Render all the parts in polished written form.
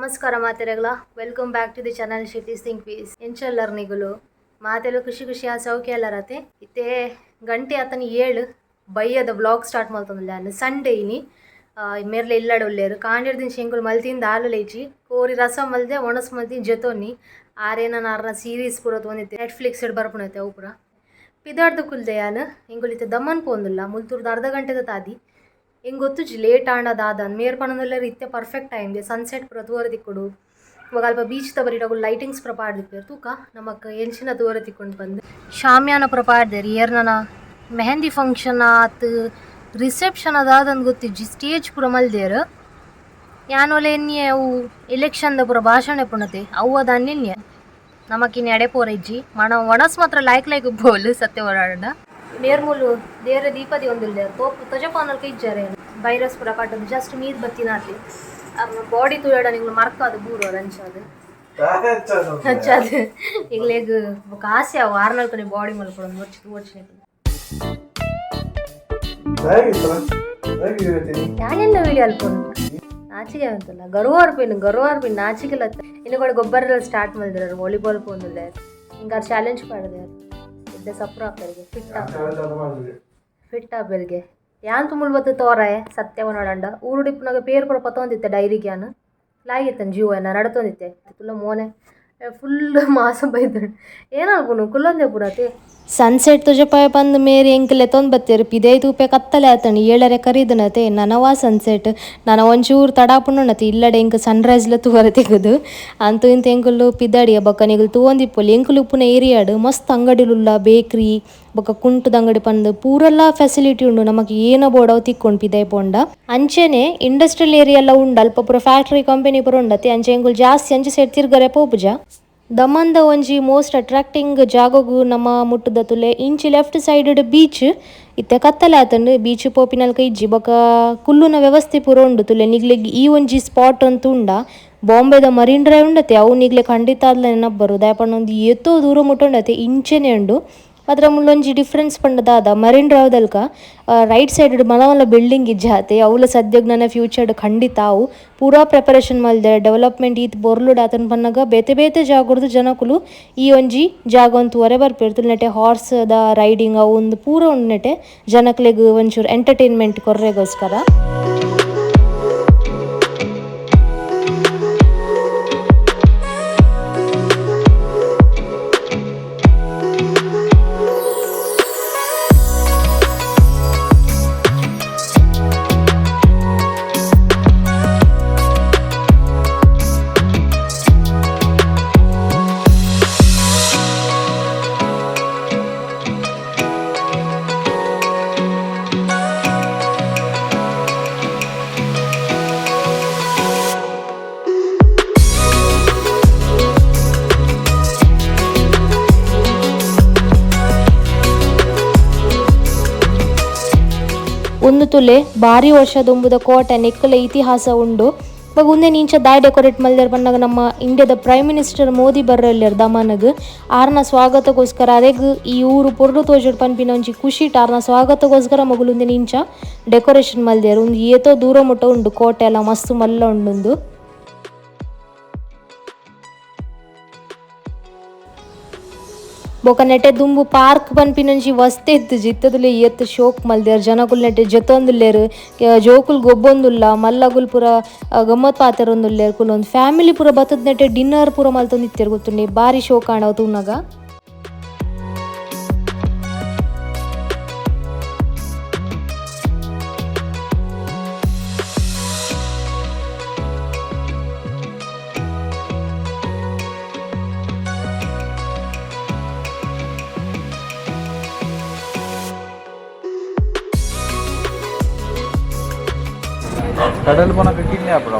ನಮಸ್ಕಾರ ಮಾತೆರೆಗಳ welcome back to the channel Shetty's thinkpiece ಎಂಚಲ್ಲರ್ ನಿಗುಲು ಮಾತೆಲ್ಲ ಖುಷಿ ಆ ಸೌಖ್ಯ ಎಲ್ಲರತೆ ಇತ್ತೆ ಗಂಟೆ ಆತನ 7 ಬೈಯದ ವ್ಲಾಗ್ ಸ್ಟಾರ್ಟ್ ಮಾಡ್ತಂದಿಲ್ಲ ನಾನು ಸಂಡೇ ಇನಿ ಮೇರ್ಲೆ ಇಲ್ಲಡ ಒಳ್ಳೆಯರು ಕಾಂಡಿರ್ದಿನ ಶೆಂಗುಲು ಮಲ್ತಿಂದ ಆಲಲೇಚಿ ಕೋರಿ ರಸ ಮಲ್ದೆ ಒಣಸ್ ಮಲ್ತಿನ ಜೊತೊನ್ನಿ ಆರೇನ ಸೀರೀಸ್ ಪೂರ ತೊಂದಿತ್ತೆ ನೆಟ್ಫ್ಲಿಕ್ಸ್ ಬರ್ಪುಣತೆ ಅವು ಪೂರ ಪಿದಾಡ್ದು ಕುಲ್ದೆ ನಾನು ಹಿಂಗುಲಿತ್ತೆ ದಮ್ಮನ್ ಪೋಂದಿಲ್ಲ ಮುಲ್ತೂರ್ದು ಅರ್ಧ ಗಂಟೆದ ತಾದಿ ಹಿಂಗೆ ಗೊತ್ತು ಲೇಟ್ ಆಂಡದಾದ ಮೇರ್ ಪಣದಲ್ಲರ ಇತ್ತೆ ಪರ್ಫೆಕ್ಟ್ ಟೈಮ್ಗೆ ಸನ್ಸೆಟ್ ಪೂರ ತೂರ ತಿಕ್ಕೊಡು ಇವಾಗ ಅಲ್ಪ ಬೀಚ್ ತಬರಿಟಾಗು ಲೈಟಿಂಗ್ಸ್ ಪೂರ ಪಾಡ್ದಿಪ್ಪೇರು ತೂಕ ನಮಕ್ ಎಂಚಿನ ತೂರ ತಿಕ್ಕೊಂಡು ಬಂದು ಶಾಮ್ಯಾನ ಪೂರ ಪಾಡ್ದೇರಿ ಏರ್ನನ ಮೆಹಂದಿ ಫಂಕ್ಷನ್ ಆತು ರಿಸೆಪ್ಷನ್ ಅದಾದಂದು ಗೊತ್ತಿಜ್ಜಿ ಸ್ಟೇಜ್ ಪೂರ ಮಲ್ದೇರು ಯಾನೋಲೆ ಎನ್ನೆ ಅವು ಎಲೆಕ್ಷನ್ದ ಪೂರ ಭಾಷಣ ಪುಣತೆ ಅವು ಅದ ಅನ್ನೆನ್ನೆ ನಮಕಿನ್ನ ಎಡೆ ಪೋರ ಇಜ್ಜಿ ಒಣಸ್ ಮಾತ್ರ ಲೈಕ್ ಬೋಲು ಸತ್ಯ ಓಡಾಡ ನೇರ್ಮೂಲು ದೇರ ದೀಪದಿ ಒಂದಿಲ್ಲ ತೋಪು ತಜಪಾನಲ್ಕ ಇಜ್ಜಾರೆ ವೈರಸ್ ಪೂರ ಕಾಟದು ಜಸ್ಟ್ ನೀರು ಬತ್ತಿನಾತಿ ಬಾಡಿ ತುಳಡ ನಿಂಗೆ ಮರ್ಕಾದು ಬೂರು ರಂಚದು ಹಚ್ಚದು ಈಗಲೇಗ ಆಸೆ ಅವು ಆರ್ನಲ್ಕನೆ ಬಾಡಿ ಮಲ್ಕೊಳೋದು ಮುಚ್ಚಿ ಯಾನೆಲ್ಲ ವಿಡಿಯೋ ಅಲ್ಕೊಂಡು ನಾಚಿಗೆ ಅಂತಲ್ಲ ಗರುವಾರ್ಪಿನ್ ನಾಚಿಗೆಲ್ಲ ಇನ್ನು ಕೂಡ ಗೊಬ್ಬರ ಸ್ಟಾರ್ಟ್ ಮಾಡಿದ್ರು ವಾಲಿಬಾಲ್ ಪೋಂದಿಲ್ಲ ಹಿಂಗಾರು ಚಾಲೆಂಜ್ ಮಾಡಿದೆ ಇದ್ದೆ ಸಪ್ರ ಆಗ್ತರಿಗೆ ಫಿಟ್ ಆಗ್ಬೇಲ್ಗೆ ಯಾನ್ ತುಂಬಲ್ ಬತ್ತು ತೋರಾಯ ಸತ್ಯವ ನೋಡಂಡ ಊರುಡಿಪ್ನಾಗ ಪೇರು ಪೂರ ಪತ್ತೊಂದಿತ್ತೆ ಡೈರಿಗೆ ಯಾನು ಲಾಗಿತ್ತನ ಜೀವ ನಡತೊಂದಿತ್ತೆ ತುಲ್ಲ ಮೋನೆ ಫುಲ್ ಮಾಸ ಬೈದ ಏನಾಗ್ನು ಕುಲ್ಲೊಂದೆ ಪುರತಿ ಸನ್ಸೆಟ್ ತುಜಪಾಯ ಬಂದು ಮೇರಿ ಎಂಕಲೆ ತೊಂದು ಬತ್ತೇರು ಪಿದೇ ತೂಪೆ ಕತ್ತಲೆ ಆತಣಿ ಏಳರೆ ಕರೀದನತೆ ನನವಾ ಸನ್ಸೆಟ್ ನಾನು ಒಂಚೂರು ತಡಾಪುಣ್ಣತಿ ಇಲ್ಲಡೆ ಎಂಕ್ ಸನ್ರೈಸ್ಲ ತೂವರ ತೆಗೆದು ಅಂತೂ ಇಂತ ಎಂಕುಲು ಪಿದ್ದಾಡಿಯ ಬೊಕ್ಕ ನಿಗುಲು ತೂವೊಂದಿಪ್ಪೊಲಿ ಎಂಕುಲು ಉಪ್ಪುನ ಏರಿಯಾಡು ಮಸ್ತ್ ಅಂಗಡಿಲುಲ್ಲ ಬೇಕ್ರಿ ಬೊಕ್ಕ ಕುಂಟುದ ಅಂಗಡಿ ಪಂದು ಪೂರೆಲ್ಲ ಫೆಸಿಲಿಟಿ ಉಂಡು ನಮಗೆ ಏನೋ ಬೋಡವು ತಿಕ್ಕೊಂಡು ಪಿದಾಯ್ ಪೋಂಡ ಅಂಚೆನೆ ಇಂಡಸ್ಟ್ರಿಯಲ್ ಏರಿಯಾ ಎಲ್ಲ ಉಂಡು ಅಲ್ಪ ಪೂರ ಫ್ಯಾಕ್ಟ್ರಿ ಕಂಪನಿ ಪೂರ ಉಂಡತಿ ಅಂಚೆ ಎಂಕುಲು ಜಾಸ್ತಿ ಅಂಚೆ ಸೈಡ್ ತಿರ್ಗರೆ ಪೋಪುಜ ದಮಂದ ಒಂಜಿ ಮೋಸ್ಟ್ ಅಟ್ರಾಕ್ಟಿಂಗ್ ಜಾಗಗು ನಮ್ಮ ಮುಟ್ಟದ ತುಲೆ ಇಂಚಿ ಲೆಫ್ಟ್ ಸೈಡ್ ಬೀಚ್ ಇತ್ತೆ ಕತ್ತಲೆ ಆತಂಡು ಬೀಚ್ ಪೋಪಿನಲ್ಕ ಇಜ್ಜಿ ಬೊಕ ಕುಲ್ಲುನ ವ್ಯವಸ್ಥೆ ಪೂರ ಉಂಡು ತುಲೆ ನಿಗ್ಲೆಗ್ ಈ ಒಂಜಿ ಸ್ಪಾಟ್ ಅಂತ ಉಂಡ ಬಾಂಬೆದ ಮರೀನ್ ಡ್ರೈವ್ ಉಂಡತೆ ಅವು ನಿಗ್ಲೆ ಖಂಡಿತ ಆದ್ಲ ನೆನಪರು ದಯಪಂಡ ಒಂದು ಎತ್ತೋ ದೂರ ಮುಟ್ಟುಂಡತೆ ಇಂಚೆನೆ ಉಂಡು ಅದರ ಮುಳ್ಳೊಂಜಿ ಡಿಫ್ರೆನ್ಸ್ ಪಂಡದಾದ ಮರೀನ್ ಡ್ರೈವ್ದಲ್ಕ ರೈಟ್ ಸೈಡ್ ಮಲ್ಲ ಬಿಲ್ಡಿಂಗ್ ಇಜ್ಜಾತೆ ಅವಳ ಸದ್ಯಕ್ಕೆ ನನ್ನ ಫ್ಯೂಚರ್ಡ್ ಖಂಡಿತ ಅವು ಪೂರಾ ಪ್ರಿಪರೇಷನ್ ಮಲ್ದೆ ಡೆವಲಪ್ಮೆಂಟ್ ಈತ್ ಬೊರ್ಲುಡ್ ಆತನ ಪನ್ನಾಗ ಬೇತೆ ಜಾಗಡ್ದು ಜನಕುಲು ಈ ಒಂಜಿ ಜಾಗ ಒಂದು ಹೊರೆ ಬರ್ಪಿರ್ತು ನೆಟೆ ಹಾರ್ಸ್ದ ರೈಡಿಂಗ್ ಅವು ಒಂದು ಪೂರ ಉಂಡು ನೆಟೆ ಜನಕ್ಲೆಗ್ ಒಂಚೂರು ಎಂಟರ್ಟೈನ್ಮೆಂಟ್ ಕೊರ್ರೆಗೋಸ್ಕರ ಒಂದು ತುಲೆ ಭಾರಿ ವರ್ಷದೊಂಬುದ ಕೋಟೆ ನೆಕ್ಕಲ ಇತಿಹಾಸ ಉಂಡು ಇವಾಗ ಒಂದೇ ನೀಂಚ ದಾಯ್ ಡೆಕೋರೇಟ್ ಮಲ್ದರ್ ಬಂದಾಗ ನಮ್ಮ ಇಂಡಿಯಾದ ಪ್ರೈಮ್ ಮಿನಿಸ್ಟರ್ ಮೋದಿ ಬರ್ರಲ್ಯರ್ ದಮನಗ್ ಆರ್ನ ಸ್ವಾಗತಕ್ಕೋಸ್ಕರ ಅರೆಗ್ ಈ ಊರು ಪೊರ್ಲು ತೋಜುಡ್ ಪನ್ಪಿನ ಒಂಜಿ ಖುಷಿಟ್ ಆರ್ನ ಸ್ವಾಗತಕ್ಕೋಸ್ಕರ ಮಗುಲುಂದೆ ನೀಂಚ ಡೆಕೋರೇಷನ್ ಮಲ್ದೇರು ಒಂದು ಏತೋ ದೂರ ಮುಟ್ಟ ಉಂಡು ಕೋಟೆ ಎಲ್ಲ ಮಸ್ತ್ ಮಲ್ಲ ಉಂಡು ಬೊಕ ನೆಟೆ ದುಂಬು ಪಾರ್ಕ್ ಪನ್ಪಿನಂಚಿ ವಸ್ತೆ ಇತ್ತು ಜಿತ್ತದುಲೆ ಎತ್ತು ಶೋಕ್ ಮಲ್ದೇರು ಜನಕುಲ್ ನೆಟೆ ಜೊತೊಂದುಲ್ಲೇರು ಜೋಕುಲ್ ಗೊಬ್ಬೊಂದುಲ್ಲ ಮಲ್ಲಗುಲ್ ಪೂರ ಗಮ್ಮತ್ ಪಾತೆರೊಂದುಲ್ಲೇರು ಕುಲೊಂದು ಫ್ಯಾಮಿಲಿ ಪೂರ ಬತ್ತದ ನೆಟೆ ಡಿನ್ನರ್ ಪೂರ ಮಲ್ತೊಂದಿತ್ತೇರು ಗೊತ್ತುಂಡೆ ಭಾರಿ ಶೋಕ್ ಕಾಣವು ತೂನಗ ಕಡಲ್ ಪೊನಕ ಕಿನ್ನೆ ಆಪುಡ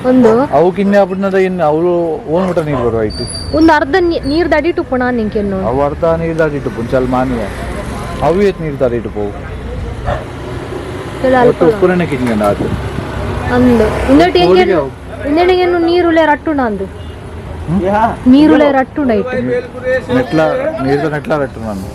ಒಂದು ಅವು ಕಿನ್ನೆ ಆಪುಡ್ನದ ಇನ್ನು ಅವಳು ಓನ್ ಮುಟ ನೀರು ಬರುವ ಐತಿ ಒಂದು ಅರ್ಧ ನೀರು ದಡಿಟು ಪುಣ ನಿಂಕೆನ್ನು ಅವು ಅರ್ಧ ನೀರು ದಾಟಿಟ್ಟು ಪುಂಚಲ್ ಮಾನಿಯ ಅವು ಏತ್ ನೀರು ದಾಟಿಟ್ಟು ಪೋವು ಉಸ್ಕುರನೆ ಕಿನ್ನೆ ಆತು ಅಂದು ಇಂದೆಡೆಗೆನ್ನು ನೀರುಲೆ ರಟ್ಟುಣ ಅಂದು ನೀರುಲೆ ರಟ್ಟುಣ ಇಟ್ಟು ನೆಟ್ಲ ನೀರು ನೆಟ್ಲ ರಟ್ಟುಣ ಅಂದು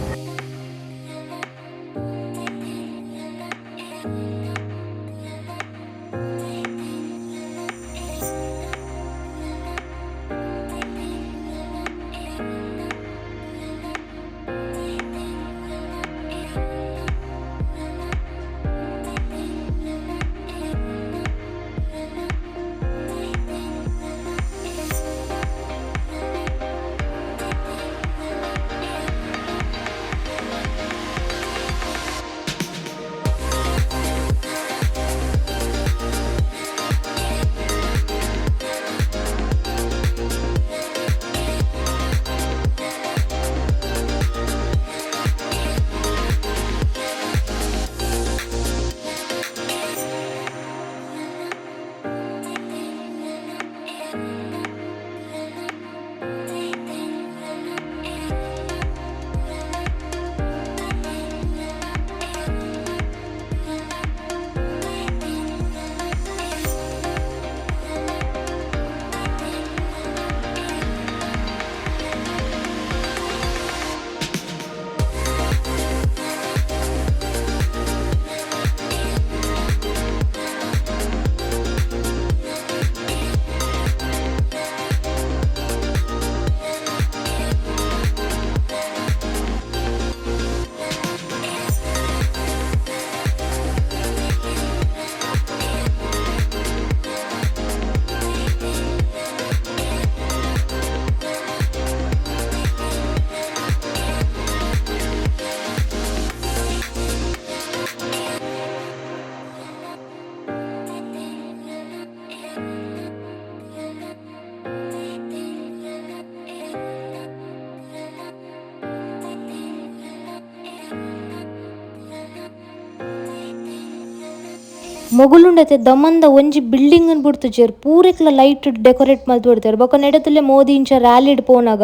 ಮೊಗುಲುಂಡತೆ ದಮಂದ ಒಂಜಿ ಬಿಲ್ಡಿಂಗ್ ಬಿಡ್ತು ಚೇರ್ ಪೂರೆಕ್ಲ ಲೈಟ್ ಡೆಕೋರೇಟ್ ಮಲ್ತು ಬಿಡ್ತಾರೆ ಬೊಕ ನೆಡತಲ್ಲೇ ಮೋದಿ ಇಂಚ ರ್ಯಾಲಿಡ್ ಪೋನಾಗ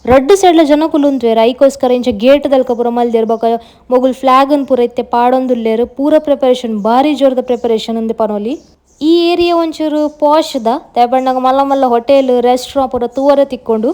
ರಡ್ಡ್ ಸೈಡ್ಲ ಜನಕುಲು ಉಂತುವೆರ್ ಐಕೋಸ್ಕರ ಇಂಚ ಗೇಟ್ ದಲ್ಕ ಪೂರ ಮಲ್ದೆರ್ ಬೊಕ ಮೊಗುಲ್ ಫ್ಲಾಗನ್ ಪೂರ ಇತ್ತೆ ಪಾಡೊಂದುಲ್ಲೇರ್ ಪೂರ ಪ್ರಿಪರೇಷನ್ ಬಾರಿ ಜೋರದ ಪ್ರಿಪರೇಷನ್ ಅಂದೆ ಪನೊಲಿ. ಈ ಏರಿಯಾ ಒಂಚೂರು ಪಾಶ್ ದ ತೇಪಂಡಾಗ ಮಲ್ಲ ಮಲ್ಲ ಹೋಟೆಲ್ ರೆಸ್ಟೋರೆಂಟ್ ಪೂರ ತೂವರೆ ತಿಕ್ಕೊಂಡು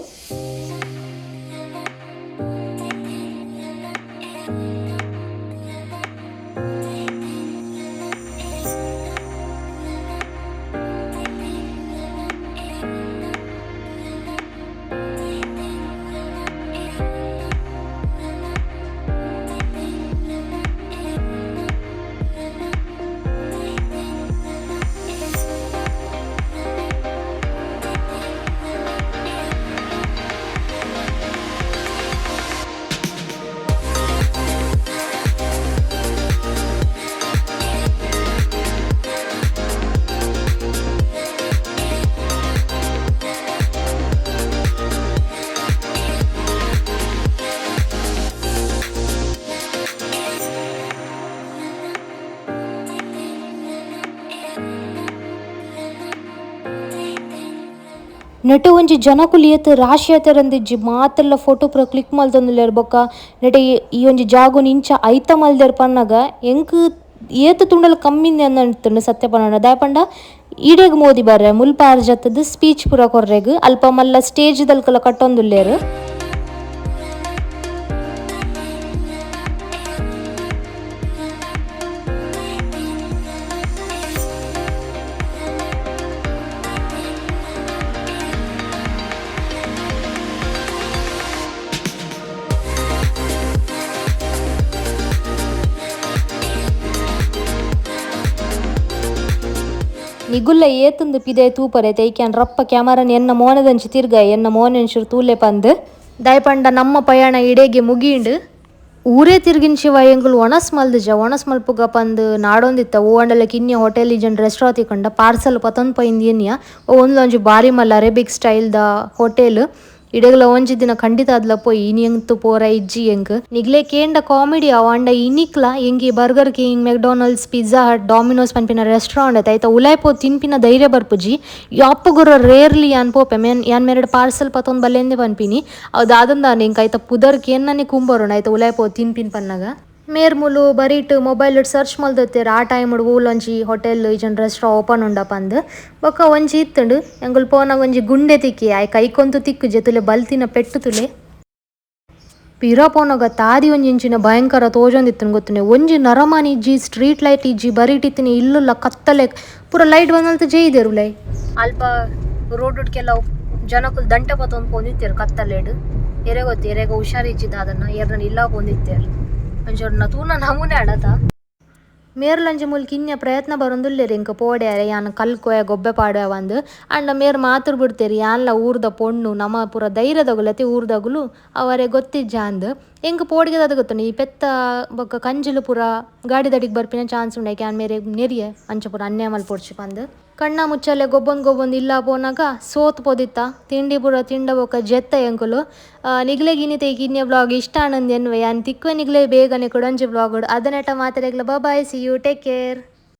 ನೆಟೆ ಒಂಜಿ ಜನಕುಲು ಏತ್ ರಾಶಿ ಆತೆರಂದಿಜ್ಜಿ ಮಾತೆಲ್ಲ ಫೋಟೋ ಪೂರ ಕ್ಲಿಕ್ ಮಲ್ತೊಂದುಲ್ಲೆರ್ ಬೊಕ್ಕ ನೆಟೆ ಈ ಒಂಜಿ ಜಾಗನ್ ಇಂಚ ಐತ ಮಲ್ದೆರ್ ಪನ್ನಗ ಎಂಕ್ ಏತ್ ತುಂಡಲ ಕಮ್ಮಿಂದೆ ಅಂದಂತುಂಡು ಸತ್ಯ ಪನ್ನಡ ದಾಯಪಂಡ ಈಡೆಗ್ ಮೋದಿ ಬರ್ರೆ ಮುಲ್ಪ ಆರ್ಜತ್ತದ ಸ್ಪೀಚ್ ಪೂರ ಕೊರ್ರೆಗ್ ಅಲ್ಪ ಮಲ್ಲ ಸ್ಟೇಜ್ ದಲ್ಕಲ ಕಟ್ಟೊಂದುಲ್ಲೇರ್. ನಿಗುಲ್ಲ ಏತುಂದು ಪಿದೆ ತೂಪರೆ ತೈಕ್ಯಾನ್ ರಪ್ಪ ಕ್ಯಾಮರನ್ ಎನ್ನ ಮೋನದಂಚಿ ತಿರ್ಗ ಎನ್ನ ಮೋನೆಂಚೂರು ತೂಲೆ ಪಂದ್ ದಾಯಪಂಡ ನಮ್ಮ ಪಯಣ ಇಡೆಗೆ ಮುಗಿಂಡು ಊರೇ ತಿರ್ಗಿನ ಶಿವ ಎಂಗುಲು ಒಣಸ್ ಮಲ್ದಿಜ ಒಣಸ್ ಮಲ್ಪುಗ ಪಂದ್ ನಾಡೊಂದಿತ್ತ ಓಂಡಲ ಕಿನ್ಯ ಹೋಟೆಲ್ ಇಜನ್ ರೆಸ್ಟೋರೆಂಟ್ ತಿಕ್ಕಂಡ ಪಾರ್ಸಲ್ ಪತೊಂದು ಪೈಂದು ಎನ್ಯ ಒಂದೊಂಜಿ ಬಾರಿ ಮಲ್ಲ ಅರೇಬಿಕ್ ಸ್ಟೈಲ್ದ ಹೋಟೆಲ್ ಇಡೆಗ್ಲ ಒಂಜಿ ದಿನ ಖಂಡಿತ ಅದ್ಲ ಪೋಯಿ ಇನಿ ಎಂಗ್ತು ಪೋರ ಇಜ್ಜಿ ಎಂಕ್ ನಿಗ್ಲೆ ಕೇಂಡ ಕಾಮಿಡಿ ಅವಂಡ ಇನಿಕ್ಲ ಎಂಗಿ Burger King McDonald's Pizza Hut Domino's ಪನ್ಪಿನ ರೆಸ್ಟೋರೆಂಟ್ ಐತ ಉಲಾಯ್ಪೋ ತಿನ್ಪಿನ ಧೈರ್ಯ ಬರ್ಪುಜಿ ಯಾಪುಗುರ ರೇರ್ಲಿ ಯಾನ್ ಪೋಪೆ ಯಾನ್ ಮೇರೆಡ್ ಪಾರ್ಸಲ್ ಪತೊಂದು ಬಲ್ಲೆಂದೆ ಪನ್ಪಿನಿ ಅದಾದಂದಾನೆ ಎಂಕ್ ಐತ ಪುದರ್ಕ್ ಏನ್ನನೆ ಕುಂಬರೋಣ ಐತ ಉಲಾಯ್ಪೋ ತಿನ್ಪಿನ್ ಪನ್ನಗ ಮೇರ್ಮುಲು ಬರೀಟ್ ಮೊಬೈಲ್ ಸರ್ಚ್ ಮಲ್ದತ್ತೇರ್ ಆ ಟೈಮ್ ಊಲೊಂಜಿ ಹೋಟೆಲ್ ಇಜನ್ ರೆಸ್ಟೋರೆಂಟ್ ಓಪನ್ ಉಂಡ ಪಂದ್ ಬೊಕ್ಕ ಒಂಜಿ ಇತ್ತುಂಡು ಎಂಗುಲ್ ಪೋನಾಗ ಒಂಜಿ ಗುಂಡೆ ತಿಕ್ಕಿ ಆಯ್ ಕೈಕೊಂತು ತಿಕ್ಕು ಜೆತುಲೆ ಬಲ್ತಿನ ಪೆಟ್ಟು ತುಲೆ ಪಿರ ಪೋನಾಗ ತಾದಿ ಒಂಜಿ ಇಂಚಿನ ಭಯಂಕರ ತೋಜೊಂದಿತ್ತನು ಗೊತ್ತುನೆ ಒಂಜಿ ನರಮಾನಿ ಇಜ್ಜಿ ಸ್ಟ್ರೀಟ್ ಲೈಟ್ ಇಜ್ಜಿ ಬರೀಟ್ ಇತ್ತಿನ ಇಲ್ಲುಲ್ಲ ಕತ್ತಲೆ ಪೂರ ಲೈಟ್ ಬಂದಲ್ತ ಜೈದೇರು ಲೈ ಅಲ್ಪ ರೋಡ್ಕೆಲ್ಲ ಜನಕ್ಕೂ ದಂಟೆ ಪತ್ತೊಂದು ಪೊಂದಿತ್ತೇರು ಕತ್ತಲೆಡ್ ಎರೆ ಗೊತ್ತು ಎರೆಗ ಹುಷಾರಿಜ್ಜಿದ ಅದನ್ನ ಎರನ್ನ ಇಲ್ಲ ಪೊಂದಿತ್ತೇರು ಒಂಚೂರು ತೂನ ನಮೂನೆ ಅಡತ ಮೇರ್ಲಂಜಿ ಮುಲ್ಕ ಇನ್ಯ ಪ್ರಯತ್ನ ಬರೊಂದುಲ್ಲೇರಿ ಎಂಕ ಪೋಡ್ಯಾರೆ ಯಾನ್ ಕಲ್ಕೊಯ ಗೊಬ್ಬೆ ಪಾಡ್ಯ ಒಂದು ಅಂಡ ಮೇರ್ ಮಾತುರ್ ಬಿಡ್ತೇರಿ ಯಾನ್ಲ ಊರ್ದ ಪೊಣ್ಣು ನಮ್ಮ ಪೂರ ಧೈರ್ಯದಗುಲತಿ ಊರ್ದಗುಲು ಅವರೇ ಗೊತ್ತಿಜ್ಜ ಅಂದ್ ಎಂಕ್ ಪೋಡಿಗೆ ಅದು ಗೊತ್ತುಂಡು ಈ ಪೆತ್ತ ಬೊಕ್ಕ ಕಂಜಿಲು ಪೂರ ಗಾಡಿ ದಡಿಗೆ ಬರ್ಪಿನ ಚಾನ್ಸ್ ಉಂಡೆ ಕ್ಯಾನ್ ಮೇರೆ ನೆರಿಯೆ ಅಂಚ ಪೂರ ಅನ್ಯ ಮಲ್ಪೊಡ್ಚಿ ಪಂದ್ ಕಣ್ಣ ಮುಚ್ಚಲೆ ಗೊಬ್ಬೊಂದು ಇಲ್ಲ ಪೋನಾಗ ಸೋತ್ ಪೋದಿತ್ತ ತಿಂಡಿ ಪೂರ ತಿಂಡ ಬೊಕ್ಕ ಜೆತ್ತ ಎಂಕುಲು ನಿಗ್ಲೆ ಗಿನಿತೆ ಕಿನ್ಯ ಬ್ಲಾಗ್ ಇಷ್ಟ ಆನಂದ್ ಎನ್ವೆ ಯಾನ್ ತಿಕ್ಕುವೆ ನಿಗ್ಲೆ ಬೇಗನೆ ಕೊಡಂಜಿ ಬ್ಲಾಗ್ ಅದನೆಟ ಮಾತಾಡಗ್ಲ bye see you take care.